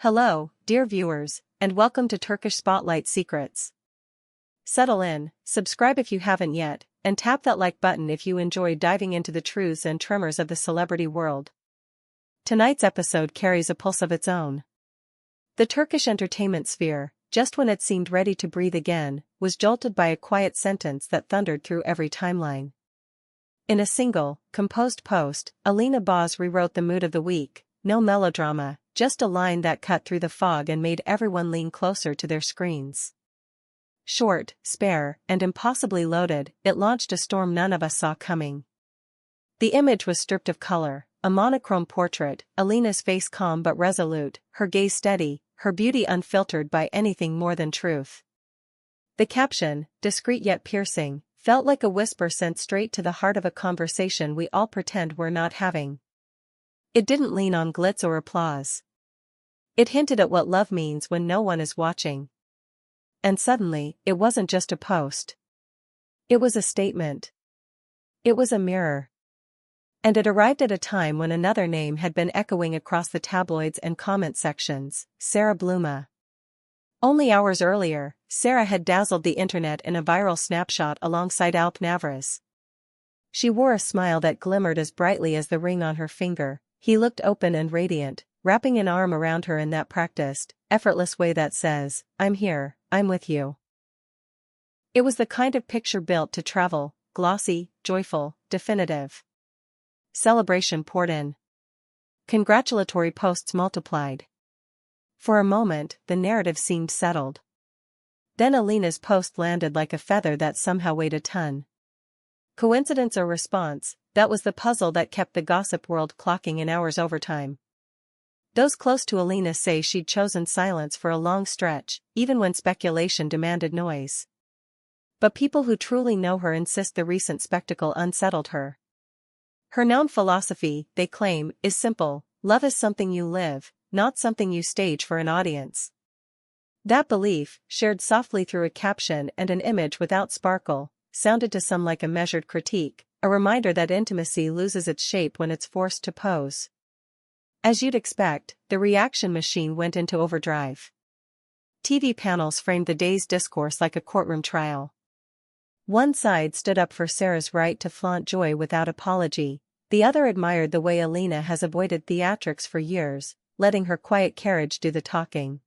Hello, dear viewers, and welcome to Turkish Spotlight Secrets. Settle in, subscribe if you haven't yet, and tap that like button if you enjoy diving into the truths and tremors of the celebrity world. Tonight's episode carries a pulse of its own. The Turkish entertainment sphere, just when it seemed ready to breathe again, was jolted by a quiet sentence that thundered through every timeline. In a single, composed post, Alina rewrote the mood of the week. No melodrama, just a line that cut through the fog and made everyone lean closer to their screens. Short, spare, and impossibly loaded, it launched a storm none of us saw coming. The image was stripped of color, a monochrome portrait, Alina's face calm but resolute, her gaze steady, her beauty unfiltered by anything more than truth. The caption, discreet yet piercing, felt like a whisper sent straight to the heart of a conversation we all pretend we're not having. It didn't lean on glitz or applause. It hinted at what love means when no one is watching. And suddenly, it wasn't just a post. It was a statement. It was a mirror. And it arrived at a time when another name had been echoing across the tabloids and comment sections, Sarah Bluma. Only hours earlier, Sarah had dazzled the internet in a viral snapshot alongside Alp Naveris. She wore a smile that glimmered as brightly as the ring on her finger. He looked open and radiant, wrapping an arm around her in that practiced, effortless way that says, "I'm here, I'm with you." It was the kind of picture built to travel, glossy, joyful, definitive. Celebration poured in. Congratulatory posts multiplied. For a moment, the narrative seemed settled. Then Alina's post landed like a feather that somehow weighed a ton. Coincidence or response? That was the puzzle that kept the gossip world clocking in hours overtime. Those close to Alina say she'd chosen silence for a long stretch, even when speculation demanded noise. But people who truly know her insist the recent spectacle unsettled her. Her known philosophy, they claim, is simple: love is something you live, not something you stage for an audience. That belief, shared softly through a caption and an image without sparkle, sounded to some like a measured critique, a reminder that intimacy loses its shape when it's forced to pose. As you'd expect, the reaction machine went into overdrive. TV panels framed the day's discourse like a courtroom trial. One side stood up for Sarah's right to flaunt joy without apology, the other admired the way Alina has avoided theatrics for years, letting her quiet carriage do the talking.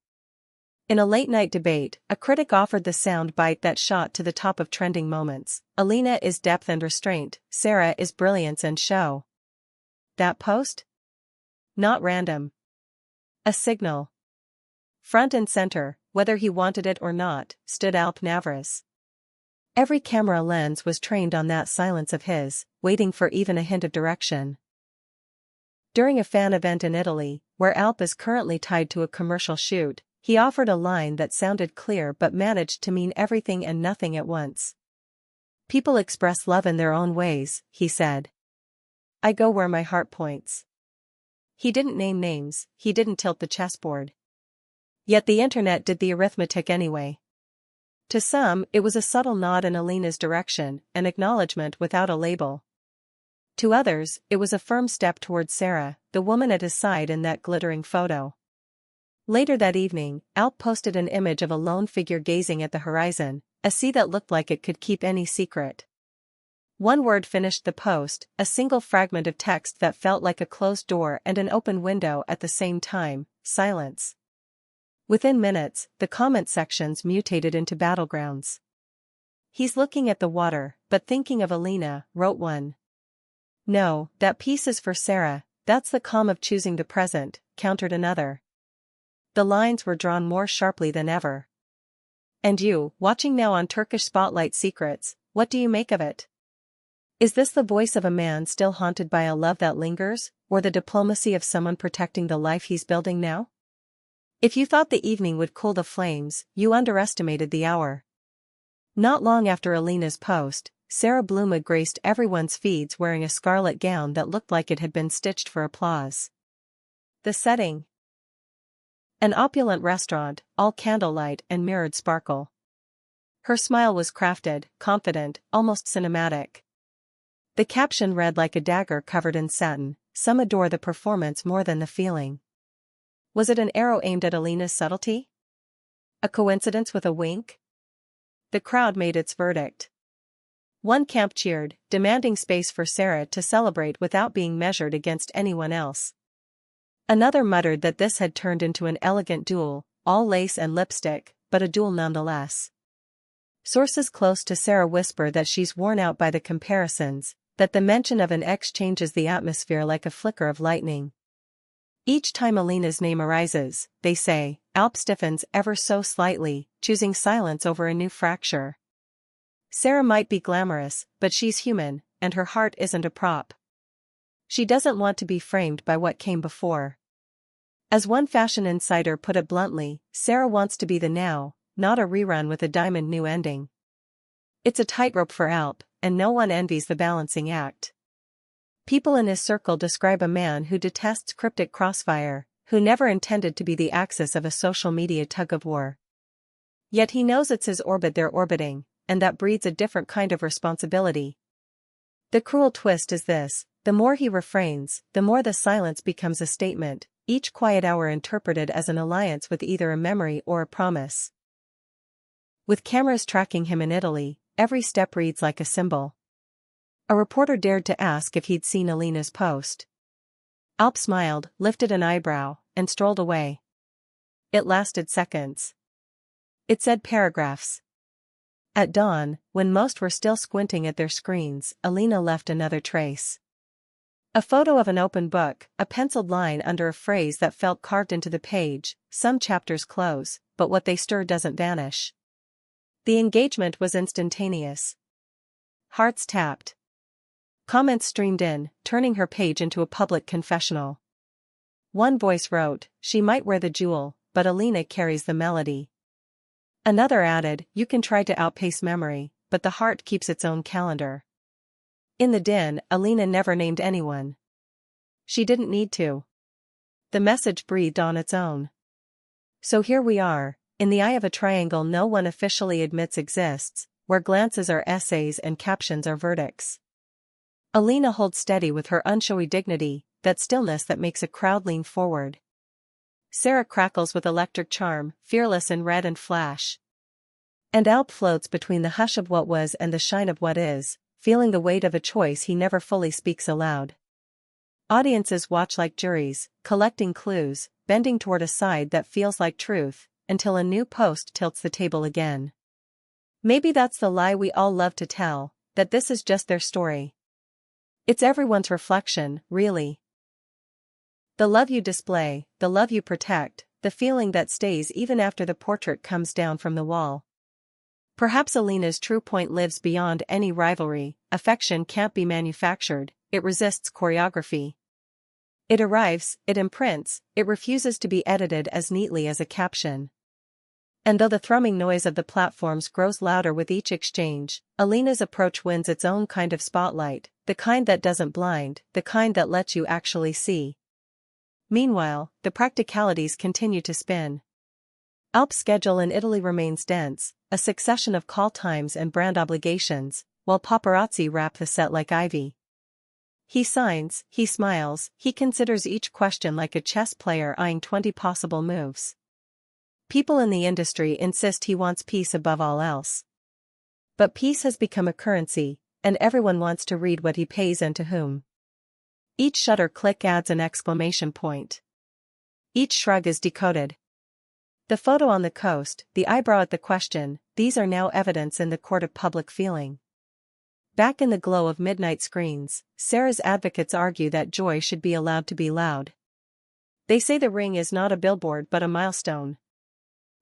In a late-night debate, a critic offered the sound bite that shot to the top of trending moments: Alina is depth and restraint, Sarah is brilliance and show. That post? Not random. A signal. Front and center, whether he wanted it or not, stood Alp Naveris. Every camera lens was trained on that silence of his, waiting for even a hint of direction. During a fan event in Italy, where Alp is currently tied to a commercial shoot, he offered a line that sounded clear but managed to mean everything and nothing at once. "People express love in their own ways," he said. "I go where my heart points." He didn't name names, he didn't tilt the chessboard. Yet the internet did the arithmetic anyway. To some, it was a subtle nod in Alina's direction, an acknowledgement without a label. To others, it was a firm step towards Sarah, the woman at his side in that glittering photo. Later that evening, Alp posted an image of a lone figure gazing at the horizon, a sea that looked like it could keep any secret. One word finished the post, a single fragment of text that felt like a closed door and an open window at the same time: silence. Within minutes, the comment sections mutated into battlegrounds. "He's looking at the water, but thinking of Alina," wrote one. "No, that piece is for Sarah, that's the calm of choosing the present," countered another. The lines were drawn more sharply than ever. And you, watching now on Turkish Spotlight Secrets, what do you make of it? Is this the voice of a man still haunted by a love that lingers, or the diplomacy of someone protecting the life he's building now? If you thought the evening would cool the flames, you underestimated the hour. Not long after Alina's post, Sarah Bluma graced everyone's feeds wearing a scarlet gown that looked like it had been stitched for applause. The setting? An opulent restaurant, all candlelight and mirrored sparkle. Her smile was crafted, confident, almost cinematic. The caption read like a dagger covered in satin: "Some adore the performance more than the feeling." Was it an arrow aimed at Alina's subtlety? A coincidence with a wink? The crowd made its verdict. One camp cheered, demanding space for Sarah to celebrate without being measured against anyone else. Another muttered that this had turned into an elegant duel, all lace and lipstick, but a duel nonetheless. Sources close to Sarah whisper that she's worn out by the comparisons, that the mention of an ex changes the atmosphere like a flicker of lightning. Each time Alina's name arises, they say, Alp stiffens ever so slightly, choosing silence over a new fracture. Sarah might be glamorous, but she's human, and her heart isn't a prop. She doesn't want to be framed by what came before. As one fashion insider put it bluntly, Sarah wants to be the now, not a rerun with a diamond new ending. It's a tightrope for Alp, and no one envies the balancing act. People in his circle describe a man who detests cryptic crossfire, who never intended to be the axis of a social media tug-of-war. Yet he knows it's his orbit they're orbiting, and that breeds a different kind of responsibility. The cruel twist is this: the more he refrains, the more the silence becomes a statement, each quiet hour interpreted as an alliance with either a memory or a promise. With cameras tracking him in Italy, every step reads like a symbol. A reporter dared to ask if he'd seen Alina's post. Alp smiled, lifted an eyebrow, and strolled away. It lasted seconds. It said paragraphs. At dawn, when most were still squinting at their screens, Alina left another trace. A photo of an open book, a penciled line under a phrase that felt carved into the page. Some chapters close, but what they stir doesn't vanish. The engagement was instantaneous. Hearts tapped. Comments streamed in, turning her page into a public confessional. One voice wrote, "She might wear the jewel, but Alina carries the melody." Another added, "You can try to outpace memory, but the heart keeps its own calendar." In the din, Alina never named anyone. She didn't need to. The message breathed on its own. So here we are, in the eye of a triangle no one officially admits exists, where glances are essays and captions are verdicts. Alina holds steady with her unshowy dignity, that stillness that makes a crowd lean forward. Sarah crackles with electric charm, fearless in red and flash. And Alp floats between the hush of what was and the shine of what is, feeling the weight of a choice he never fully speaks aloud. Audiences watch like juries, collecting clues, bending toward a side that feels like truth, until a new post tilts the table again. Maybe that's the lie we all love to tell, that this is just their story. It's everyone's reflection, really. The love you display, the love you protect, the feeling that stays even after the portrait comes down from the wall. Perhaps Alina's true point lives beyond any rivalry. Affection can't be manufactured, it resists choreography. It arrives, it imprints, it refuses to be edited as neatly as a caption. And though the thrumming noise of the platforms grows louder with each exchange, Alina's approach wins its own kind of spotlight, the kind that doesn't blind, the kind that lets you actually see. Meanwhile, the practicalities continue to spin. Alp's schedule in Italy remains dense, a succession of call times and brand obligations, while paparazzi wrap the set like ivy. He signs, he smiles, he considers each question like a chess player eyeing 20 possible moves. People in the industry insist he wants peace above all else. But peace has become a currency, and everyone wants to read what he pays and to whom. Each shutter click adds an exclamation point. Each shrug is decoded. The photo on the coast, the eyebrow at the question, these are now evidence in the court of public feeling. Back in the glow of midnight screens, Sarah's advocates argue that joy should be allowed to be loud. They say the ring is not a billboard but a milestone.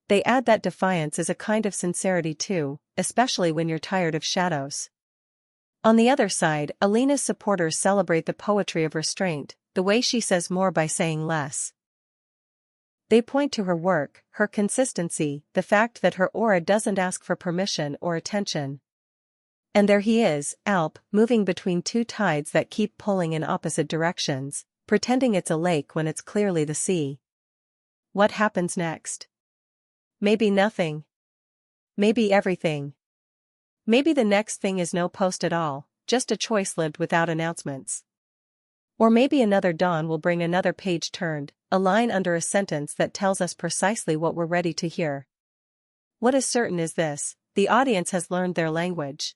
They add that defiance is a kind of sincerity too, especially when you're tired of shadows. On the other side, Alina's supporters celebrate the poetry of restraint, the way she says more by saying less. They point to her work, her consistency, the fact that her aura doesn't ask for permission or attention. And there he is, Alp, moving between two tides that keep pulling in opposite directions, pretending it's a lake when it's clearly the sea. What happens next? Maybe nothing. Maybe everything. Maybe the next thing is no post at all, just a choice lived without announcements. Or maybe another dawn will bring another page turned, a line under a sentence that tells us precisely what we're ready to hear. What is certain is this: the audience has learned their language.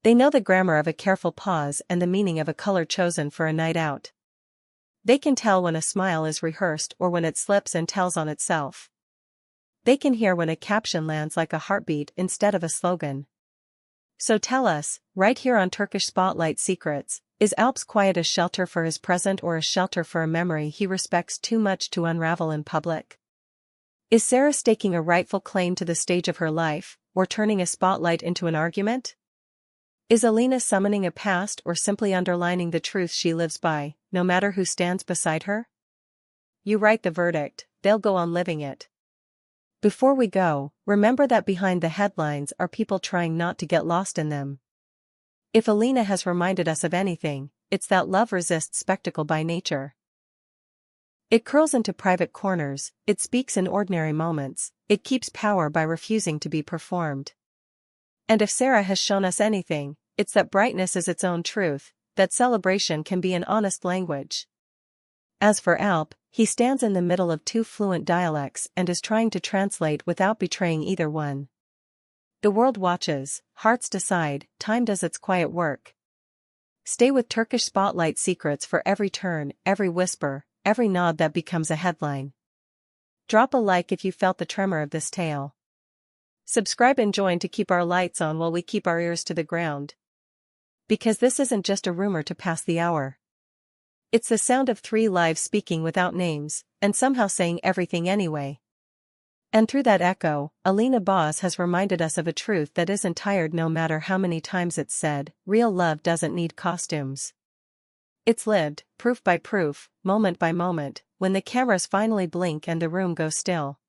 They know the grammar of a careful pause and the meaning of a color chosen for a night out. They can tell when a smile is rehearsed or when it slips and tells on itself. They can hear when a caption lands like a heartbeat instead of a slogan. So tell us, right here on Turkish Spotlight Secrets, is Alp's quiet a shelter for his present or a shelter for a memory he respects too much to unravel in public? Is Sarah staking a rightful claim to the stage of her life, or turning a spotlight into an argument? Is Alina summoning a past or simply underlining the truth she lives by, no matter who stands beside her? You write the verdict, they'll go on living it. Before we go, remember that behind the headlines are people trying not to get lost in them. If Alina has reminded us of anything, it's that love resists spectacle by nature. It curls into private corners, it speaks in ordinary moments, it keeps power by refusing to be performed. And if Sarah has shown us anything, it's that brightness is its own truth, that celebration can be an honest language. As for Alp, he stands in the middle of two fluent dialects and is trying to translate without betraying either one. The world watches, hearts decide, time does its quiet work. Stay with Turkish Spotlight Secrets for every turn, every whisper, every nod that becomes a headline. Drop a like if you felt the tremor of this tale. Subscribe and join to keep our lights on while we keep our ears to the ground. Because this isn't just a rumor to pass the hour. It's the sound of three lives speaking without names, and somehow saying everything anyway. And through that echo, Alina Boz has reminded us of a truth that isn't tired no matter how many times it's said: real love doesn't need costumes. It's lived, proof by proof, moment by moment, when the cameras finally blink and the room goes still.